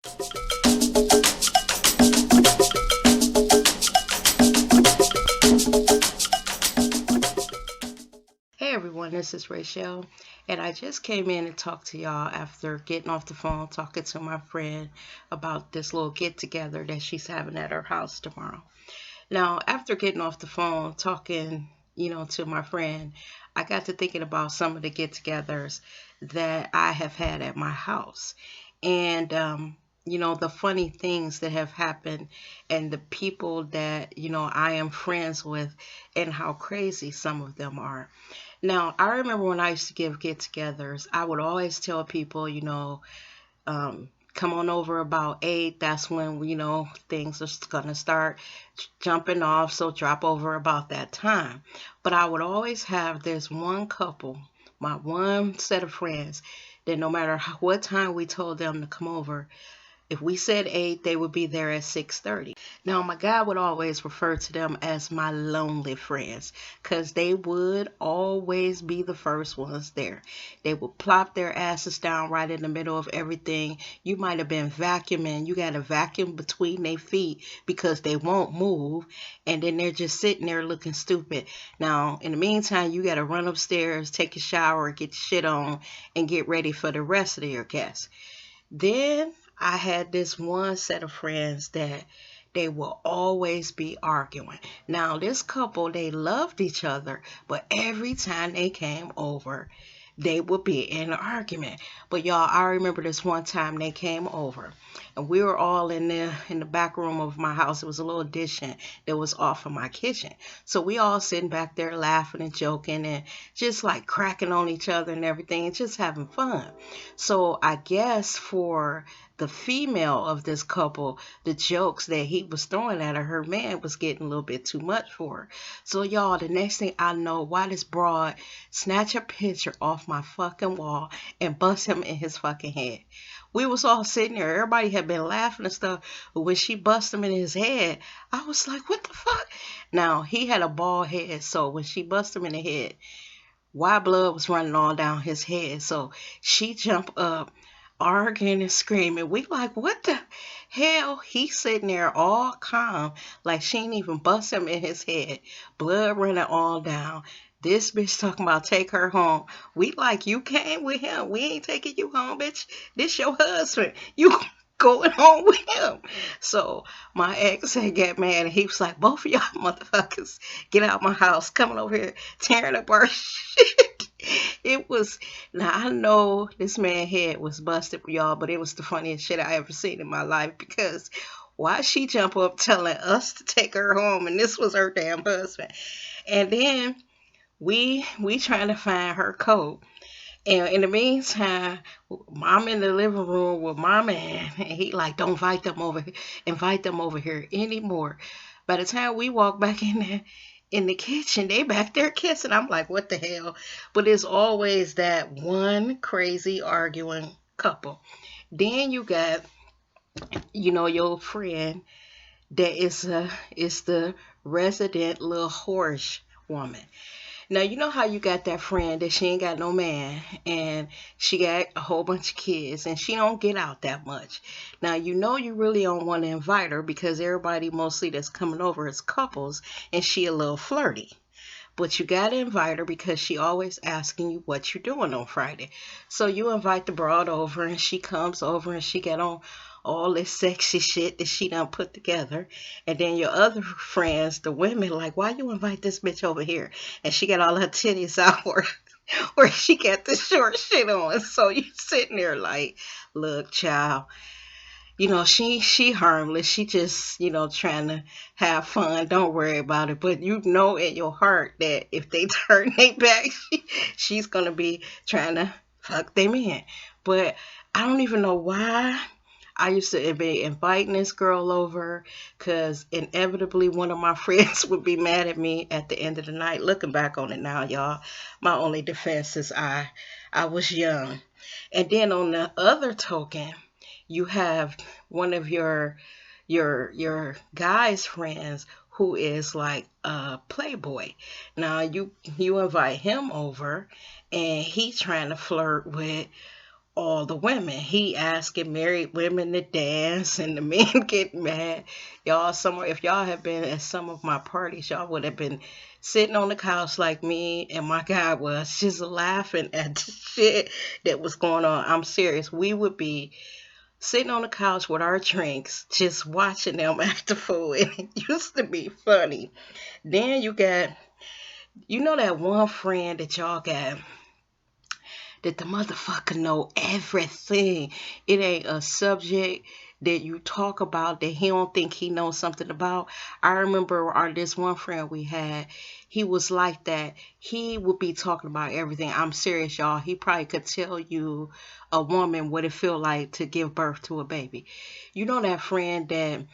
Hey everyone, this is Rachel, and I just came in and talked to y'all after getting off the phone talking to my friend about this little get together that she's having at her house tomorrow. Now, after getting off the phone talking, to my friend, I got to thinking about some of the get togethers that I have had at my house. And, the funny things that have happened and the people that, I am friends with and how crazy some of them are. Now, I remember when I used to give get togethers, I would always tell people, come on over about 8. That's when, things are going to start jumping off. So drop over about that time. But I would always have this one couple, my one set of friends, that no matter what time we told them to come over, if we said 8, they would be there at 6:30. Now, my guy would always refer to them as my lonely friends because they would always be the first ones there. They would plop their asses down right in the middle of everything. You might have been vacuuming. You got a vacuum between their feet because they won't move, and then they're just sitting there looking stupid. Now, in the meantime, you got to run upstairs, take a shower, get your shit on, and get ready for the rest of your guests. Then I had this one set of friends that they will always be arguing. Now, this couple, they loved each other, but every time they came over, they would be in an argument. But y'all, I remember this one time they came over, and we were all in the back room of my house. It was a little addition that was off of my kitchen. So we all sitting back there laughing and joking and just like cracking on each other and everything and just having fun. So I guess for the female of this couple, the jokes that he was throwing at her, her man was getting a little bit too much for her. So y'all, the next thing I know, why this broad snatch a picture off my fucking wall and bust him in his fucking head. We was all sitting there. Everybody had been laughing and stuff. But when she bust him in his head, I was like, what the fuck? Now, he had a bald head. So when she bust him in the head, white blood was running all down his head. So she jumped up, arguing and screaming. We like, what the hell? He's sitting there all calm, like she ain't even bust him in his head. Blood running all down. This bitch talking about take her home. We like, you came with him. We ain't taking you home, bitch. This your husband. You going home with him. So my ex had got mad and he was like, both of y'all motherfuckers get out my house, coming over here tearing up our shit. It was, now I know this man head was busted, y'all, but it was the funniest shit I ever seen in my life because why she jump up telling us to take her home and this was her damn husband. And then we trying to find her coat. And in the meantime, mom in the living room with my man, and he like, don't invite them over here anymore. By the time we walk back in the kitchen, they back there kissing. I'm like, what the hell? But it's always that one crazy arguing couple. Then you got, your friend that is the resident little horse woman. Now, you know how you got that friend that she ain't got no man and she got a whole bunch of kids and she don't get out that much. Now, you really don't want to invite her because everybody mostly that's coming over is couples and she a little flirty. But you got to invite her because she always asking you what you're doing on Friday. So you invite the broad over and she comes over and she got on all this sexy shit that she done put together. And then your other friends, the women, like, why you invite this bitch over here? And she got all her titties out where she got the short shit on. So you sitting there like, look, child, she harmless. She just, trying to have fun. Don't worry about it. But you know in your heart that if they turn their back, she's going to be trying to fuck them in. But I don't even know why I used to be inviting this girl over because inevitably one of my friends would be mad at me at the end of the night. Looking back on it now, y'all, my only defense is I was young. And then on the other token, you have one of your guy's friends who is like a playboy. Now you invite him over and he's trying to flirt with all the women. He asking married women to dance and the men get mad. Y'all, somewhere if y'all have been at some of my parties, y'all would have been sitting on the couch like me and my guy was, just laughing at the shit that was going on. I'm serious. We would be sitting on the couch with our drinks, just watching them act the fool, and it used to be funny. Then you know that one friend that y'all got that the motherfucker know everything. It ain't a subject that you talk about that he don't think he knows something about. I remember this one friend we had, he was like that. He would be talking about everything. I'm serious, y'all. He probably could tell you a woman what it feel like to give birth to a baby. You know that friend that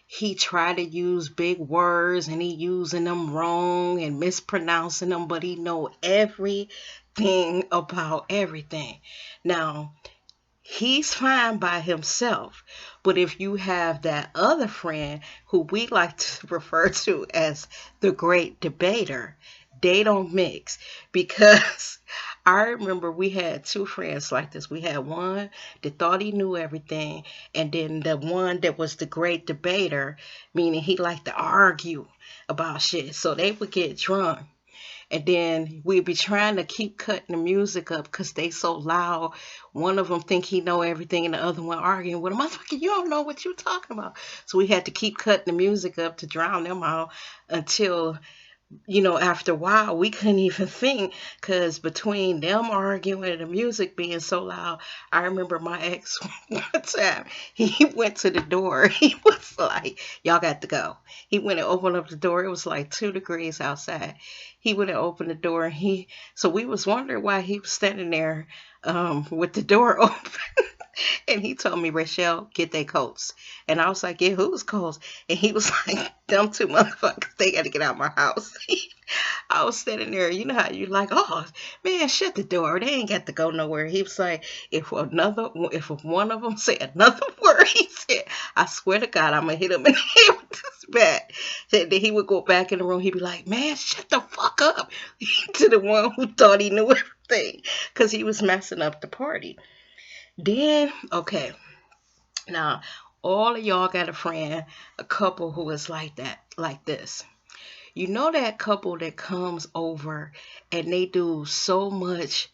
he tried to use big words and he using them wrong and mispronouncing them, but he know everything about everything. Now, he's fine by himself, but if you have that other friend who we like to refer to as the great debater, they don't mix. Because I remember we had two friends like this. We had one that thought he knew everything, and then the one that was the great debater, meaning he liked to argue about shit. So they would get drunk, and then we'd be trying to keep cutting the music up because they so loud. One of them think he know everything, and the other one arguing with him. Motherfucker, you don't know what you talking about. So we had to keep cutting the music up to drown them out until, after a while, we couldn't even think because between them arguing and the music being so loud, I remember my ex one time, he went to the door. He was like, y'all got to go. He went and opened up the door. It was like 2 degrees outside. He went and opened the door, and so we was wondering why he was standing there with the door open. And he told me, Rachelle, get their coats. And I was like, yeah, whose coats? And he was like, them two motherfuckers, they got to get out of my house. I was sitting there, you know how you like, oh, man, shut the door. They ain't got to go nowhere. He was like, if one of them say another word, he said, I swear to God, I'm going to hit him in the head with this bat. Then he would go back in the room. He'd be like, man, shut the fuck up. To the one who thought he knew everything because he was messing up the party. Then, okay, now all of y'all got a friend, a couple who is like that, like this. You know that couple that comes over and they do so much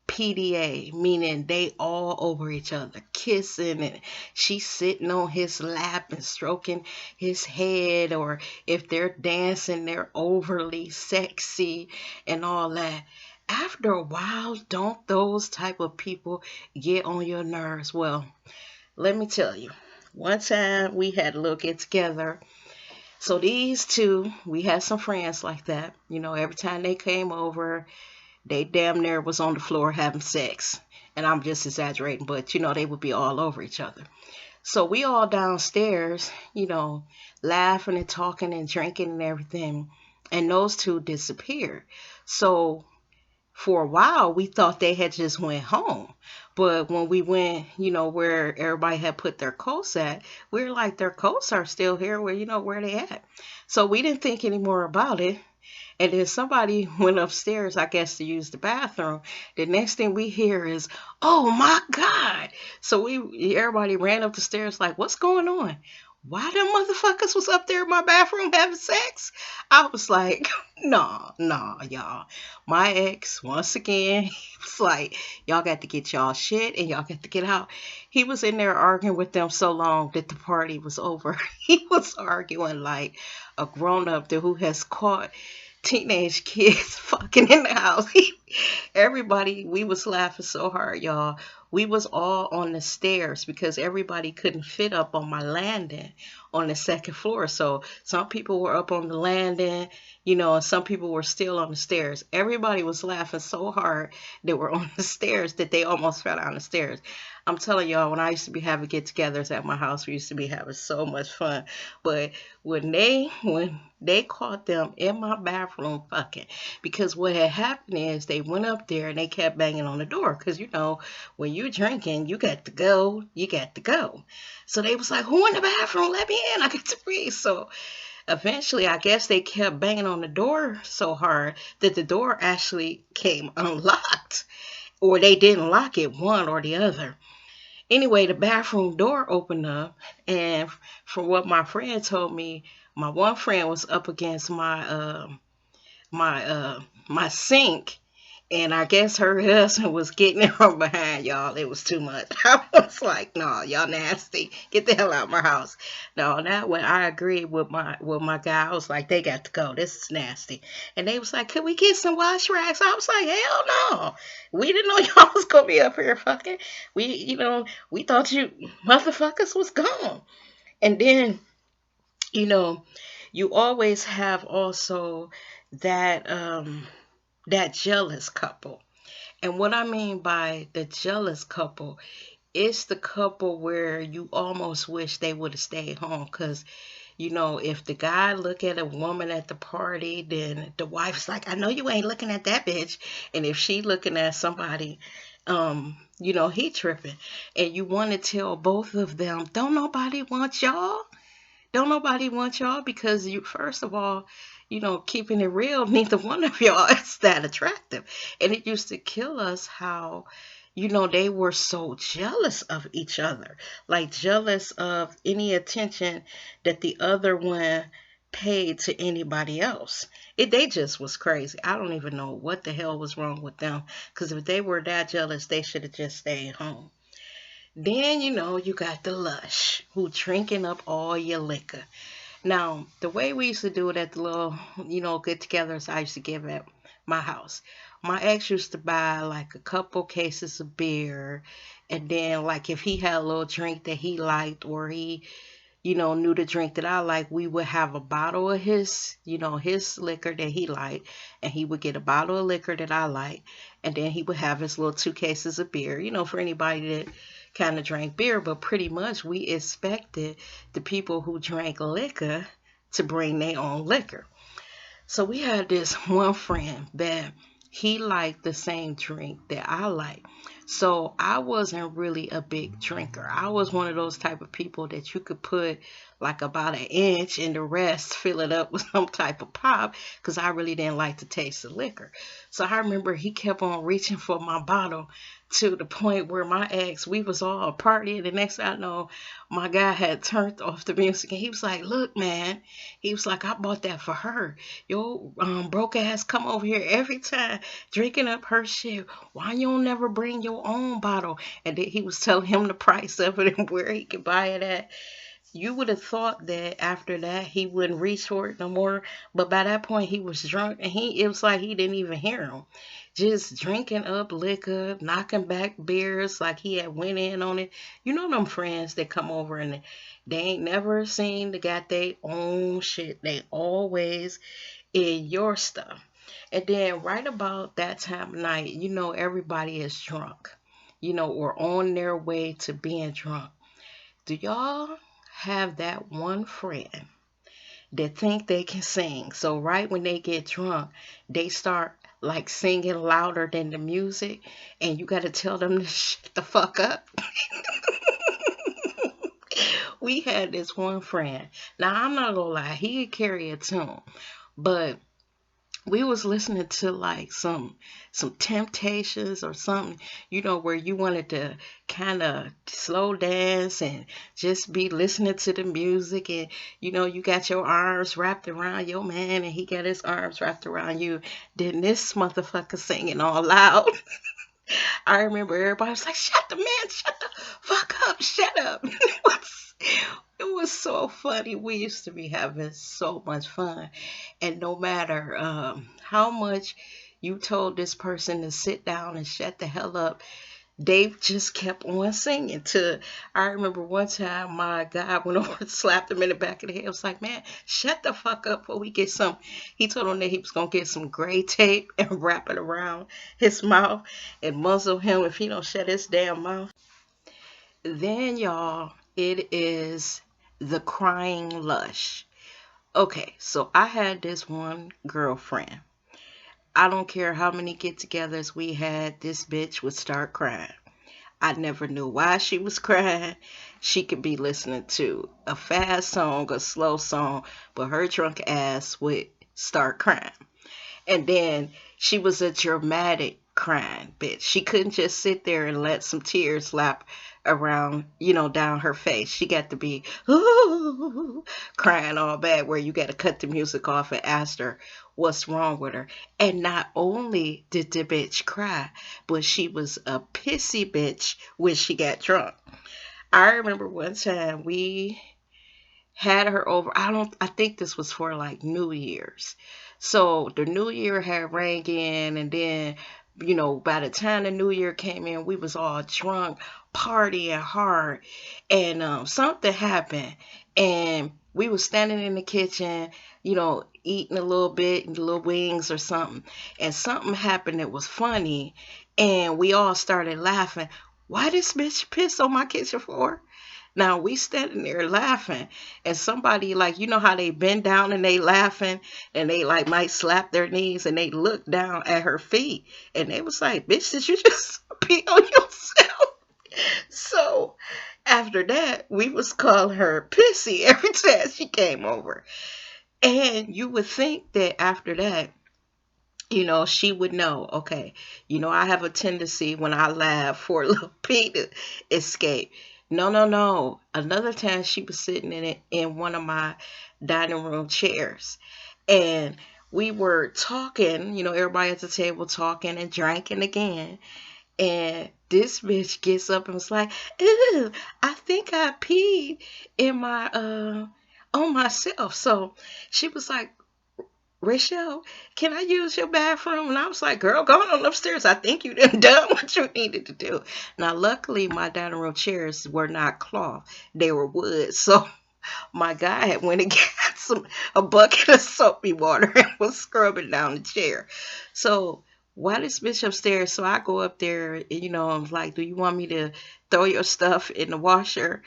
PDA, meaning they all over each other, kissing, and she's sitting on his lap and stroking his head, or if they're dancing, they're overly sexy and all that. After a while, don't those type of people get on your nerves? Well, let me tell you. One time we had a little get together. So these two, we had some friends like that. Every time they came over, they damn near was on the floor having sex. And I'm just exaggerating, but they would be all over each other. So we all downstairs, laughing and talking and drinking and everything. And those two disappeared. So for a while we thought they had just went home, but when we went where everybody had put their coats at, we were like, their coats are still here, where they at. So we didn't think any more about it, and then somebody went upstairs, I guess, to use the bathroom. The next thing we hear is, oh my God. So everybody ran up the stairs like, what's going on? Why them motherfuckers was up there in my bathroom having sex? I was like, nah, y'all. My ex, once again, he was like, y'all got to get y'all shit and y'all got to get out. He was in there arguing with them so long that the party was over. He was arguing like a grown-up who has caught teenage kids fucking in the house. Everybody, we was laughing so hard, y'all. We was all on the stairs because everybody couldn't fit up on my landing on the second floor. So some people were up on the landing, and some people were still on the stairs. Everybody was laughing so hard they were on the stairs that they almost fell down the stairs. I'm telling y'all, when I used to be having get-togethers at my house, we used to be having so much fun. But when they caught them in my bathroom fucking, because what had happened is they went up there and they kept banging on the door because when you're drinking, you got to go. So they was like, who in the bathroom? Let me in. I get to breathe. So eventually, I guess they kept banging on the door so hard that the door actually came unlocked. or they didn't lock it, one or the other. Anyway, the bathroom door opened up, and from what my friend told me, my one friend was up against my my sink, and I guess her husband was getting it from behind, y'all. It was too much. I was like, no, y'all nasty. Get the hell out of my house. No, that when I agreed with my guy, I was like, they got to go. This is nasty. And they was like, could we get some wash rags? I was like, hell no. We didn't know y'all was gonna be up here fucking. We thought you motherfuckers was gone. And then, you know, you always have also that that jealous couple. And what I mean by the jealous couple, it's the couple where you almost wish they would have stayed home, because if the guy look at a woman at the party, then the wife's like, I know you ain't looking at that bitch. And if she looking at somebody, he tripping. And you want to tell both of them, don't nobody want y'all. Don't nobody want y'all, because you, first of all, keeping it real, neither one of y'all is that attractive. And it used to kill us how, they were so jealous of each other, like jealous of any attention that the other one paid to anybody else. They just was crazy. I don't even know what the hell was wrong with them, because if they were that jealous, they should have just stayed home. Then, you got the lush who drinking up all your liquor. Now, the way we used to do it at the little, get-togethers I used to give at my house, my ex used to buy like a couple cases of beer, and then like if he had a little drink that he liked, or he, knew the drink that I like, we would have a bottle of his liquor that he liked, and he would get a bottle of liquor that I like, and then he would have his little 2 cases of beer, for anybody that kind of drank beer. But pretty much we expected the people who drank liquor to bring their own liquor. So we had this one friend that he liked the same drink that I like. So I wasn't really a big drinker. I was one of those type of people that you could put like about an inch and the rest fill it up with some type of pop, because I really didn't like the taste of liquor. So I remember he kept on reaching for my bottle, to the point where my ex, we was all partying. The next thing I know, my guy had turned off the music, and he was like, look, man, he was like, I bought that for her. Yo, broke ass come over here every time drinking up her shit. Why you don't never bring your own bottle? And then he was telling him the price of it and where he could buy it at. You would have thought that after that he wouldn't reach for it no more, but by that point he was drunk, and it was like he didn't even hear him. Just drinking up liquor, knocking back beers like he had went in on it. You know them friends that come over and they ain't never seen they got their own shit. They always in your stuff. And then right about that time of night, everybody is drunk, or on their way to being drunk. Do y'all have that one friend that think they can sing? So right when they get drunk, they start like singing louder than the music, and you got to tell them to shut the fuck up. We had this one friend. Now I'm not gonna lie, he could carry a tune, but we was listening to like some Temptations or something, where you wanted to kind of slow dance and just be listening to the music, and you got your arms wrapped around your man and he got his arms wrapped around you. Then this motherfucker singing all loud. I remember everybody was like, shut the fuck up, shut up. It was so funny. We used to be having so much fun. And no matter how much you told this person to sit down and shut the hell up, they just kept on singing. I remember one time my guy went over and slapped him in the back of the head. I was like, man, shut the fuck up before we get some. He told him that he was going to get some gray tape and wrap it around his mouth and muzzle him if he don't shut his damn mouth. Then, y'all, it is the crying lush. Okay, so I had this one girlfriend. I don't care how many get-togethers we had, this bitch would start crying. I never knew why she was crying. She could be listening to a fast song, a slow song, but her drunk ass would start crying. And then she was a dramatic crying, bitch. She couldn't just sit there and let some tears lap around, down her face. She got to be crying all bad, where you got to cut the music off and ask her what's wrong with her. And not only did the bitch cry, but she was a pissy bitch when she got drunk. I remember one time we had her over. I think this was for like New Year's. So the New Year had rang in, and then, by the time the New Year came in, we was all drunk, partying hard, and something happened, and we was standing in the kitchen, eating a little bit, little wings or something, and something happened that was funny, and we all started laughing. Why this bitch piss on my kitchen floor? Now we standing there laughing, and somebody, like, how they bend down and they laughing, and they like might slap their knees, and they look down at her feet, and they was like, "Bitch, did you just pee on yourself?" So after that, we was calling her Pissy every time she came over, and you would think that after that, she would know, okay, I have a tendency when I laugh for a little pee to escape. No, no, no. Another time she was sitting in one of my dining room chairs, and we were talking, everybody at the table talking and drinking again. And this bitch gets up and was like, "Ew, I think I peed in my on myself." So she was like, "Rachel, can I use your bathroom?" And I was like, "Girl, go on upstairs. I think you done what you needed to do." Now, luckily, my dining room chairs were not cloth; they were wood. So my guy had went and got a bucket of soapy water and was scrubbing down the chair. So while this bitch upstairs, so I go up there, I'm like, "Do you want me to throw your stuff in the washer?"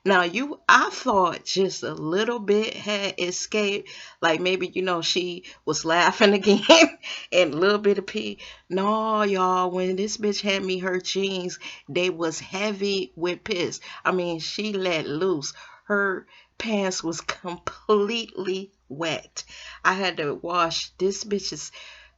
Now, I thought just a little bit had escaped, like maybe, she was laughing again and a little bit of pee. No, y'all, when this bitch had me her jeans, they was heavy with piss. I mean, she let loose. Her pants was completely wet. I had to wash this bitch's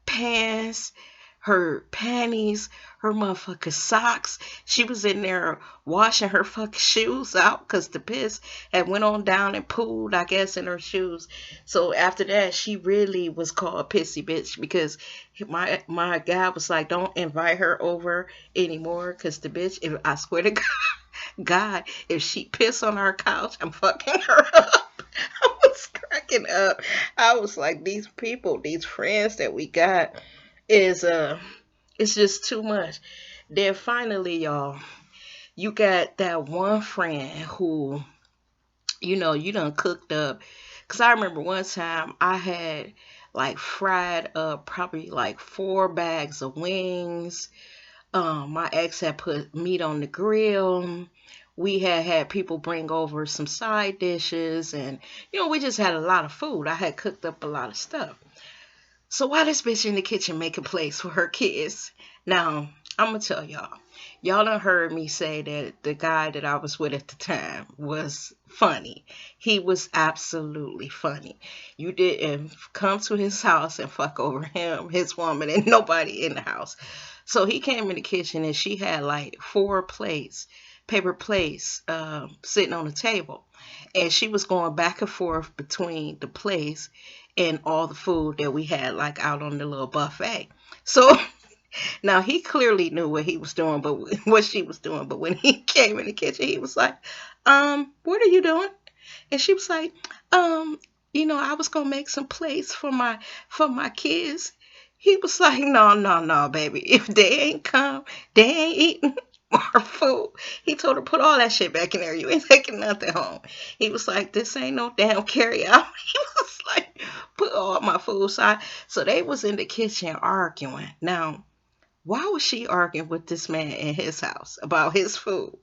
pants, her panties, her motherfucking socks. She was in there washing her fucking shoes out because the piss had went on down and pooled, I guess, in her shoes. So after that, she really was called a pissy bitch, because my guy was like, "Don't invite her over anymore, because the bitch, if I swear to God, if she piss on our couch, I'm fucking her up." I was cracking up. I was like, these people, these friends that we got, is it's just too much. Then finally, y'all, you got that one friend who, you done cooked up. Cause I remember one time I had like fried up probably like 4 bags of wings. My ex had put meat on the grill. We had people bring over some side dishes, and we just had a lot of food. I had cooked up a lot of stuff. So why this bitch in the kitchen making plates for her kids? Now, I'm going to tell y'all. Y'all done heard me say that the guy that I was with at the time was funny. He was absolutely funny. You didn't come to his house and fuck over him, his woman, and nobody in the house. So he came in the kitchen, and she had like 4 plates, paper plates, sitting on the table. And she was going back and forth between the plates and all the food that we had like out on the little buffet. So now he clearly knew what he was doing, but what she was doing. But when he came in the kitchen, he was like, "What are you doing?" And she was like, "I was gonna make some plates for my kids." He was like, "No, no, no, baby. If they ain't come, they ain't eating our food." He told her, "Put all that shit back in there. You ain't taking nothing home." He was like, "This ain't no damn carry out." He was like, "Put all my food aside." So they was in the kitchen arguing. Now, why was she arguing with this man in his house about his food?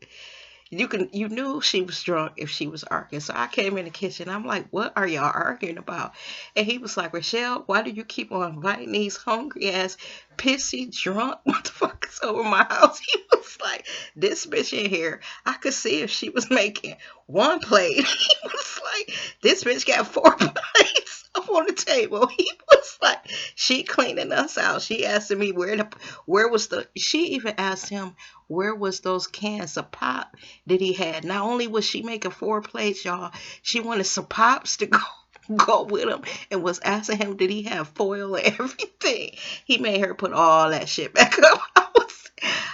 You knew she was drunk if she was arguing. So I came in the kitchen. I'm like, "What are y'all arguing about?" And he was like, "Rochelle, why do you keep on inviting these hungry ass, pissy, drunk motherfuckers over my house?" He was like, "This bitch in here, I could see if she was making 1 plate." He was like, "This bitch got 4 plates up on the table." He was like, she cleaning us out. She asking me where was the, she even asked him where was those cans of pop that he had. Not only was she making 4 plates, y'all, she wanted some pops to go with him, and was asking him did he have foil and everything. He made her put all that shit back up.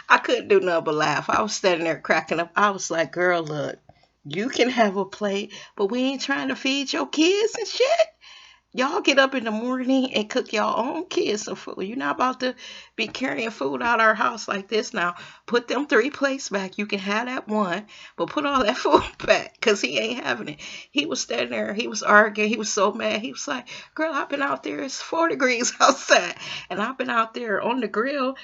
I couldn't do nothing but laugh. I was standing there cracking up. I was like, girl, look, you can have a plate, but we ain't trying to feed your kids and shit. Y'all get up in the morning and cook your own kids some food. You're not about to be carrying food out our house like this now. Put them 3 plates back. You can have that one, but put all that food back because he ain't having it. He was standing there. He was arguing. He was so mad. He was like, girl, I've been out there. It's 4 degrees outside. And I've been out there on the grill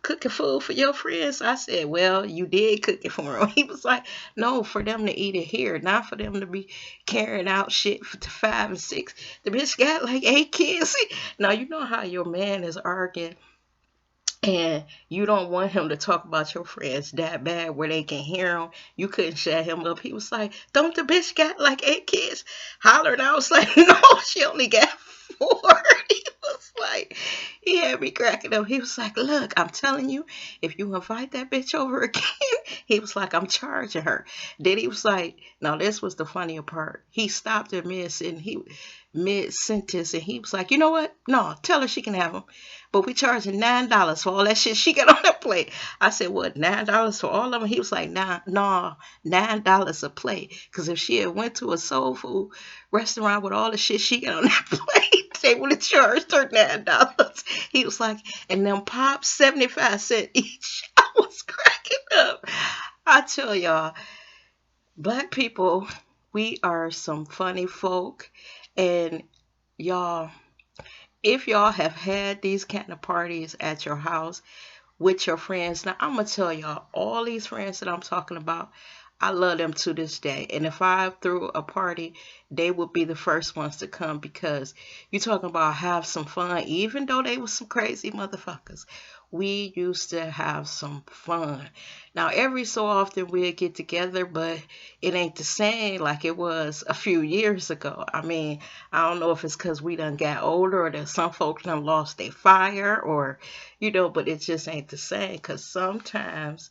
cooking food for your friends. I said, well, you did cook it for them. He was like, no, for them to eat it here, not for them to be carrying out shit to 5 and 6. The bitch got like 8 kids. Now, you know how your man is arguing and you don't want him to talk about your friends that bad where they can hear him. You couldn't shut him up. He was like, don't the bitch got like 8 kids? Hollering. I was like, no, she only got 4. He was like, he had me cracking up. He was like, look, I'm telling you, if you invite that bitch over again, he was like, I'm charging her. Then he was like, now this was the funnier part. He stopped at mid-sentence and he was like, you know what? No, tell her she can have them. But we charging $9 for all that shit she got on that plate. I said, what, $9 for all of them? He was like, nah, no, $9 a plate. Because if she had went to a soul food restaurant with all the shit she got on that plate, they would have charged her $9. He was like, and them pops 75 cents each. I was cracking up. I tell y'all, black people, we are some funny folk. And y'all, if y'all have had these kind of parties at your house with your friends, now I'm going to tell y'all, all these friends that I'm talking about, I love them to this day. And if I threw a party, they would be the first ones to come because you're talking about have some fun, even though they were some crazy motherfuckers. We used to have some fun. Now, every so often we'll get together, but it ain't the same like it was a few years ago. I mean, I don't know if it's because we done got older or that some folks done lost their fire or, but it just ain't the same because sometimes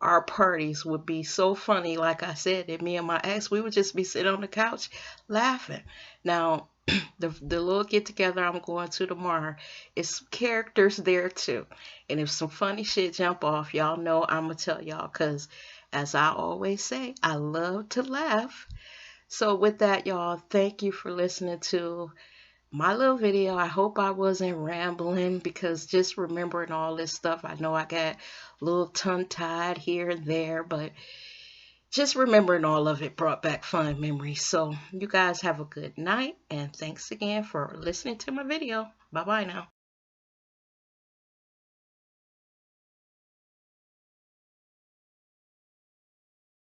our parties would be so funny, like I said, that me and my ex, we would just be sitting on the couch laughing. Now, the little get together I'm going to tomorrow, it's characters there too. And if some funny shit jump off, y'all know I'm going to tell y'all because, as I always say, I love to laugh. So with that, y'all, thank you for listening to my little video. I hope I wasn't rambling because just remembering all this stuff, I know I got a little tongue-tied here and there, but just remembering all of it brought back fun memories. So you guys have a good night and thanks again for listening to my video. Bye bye now.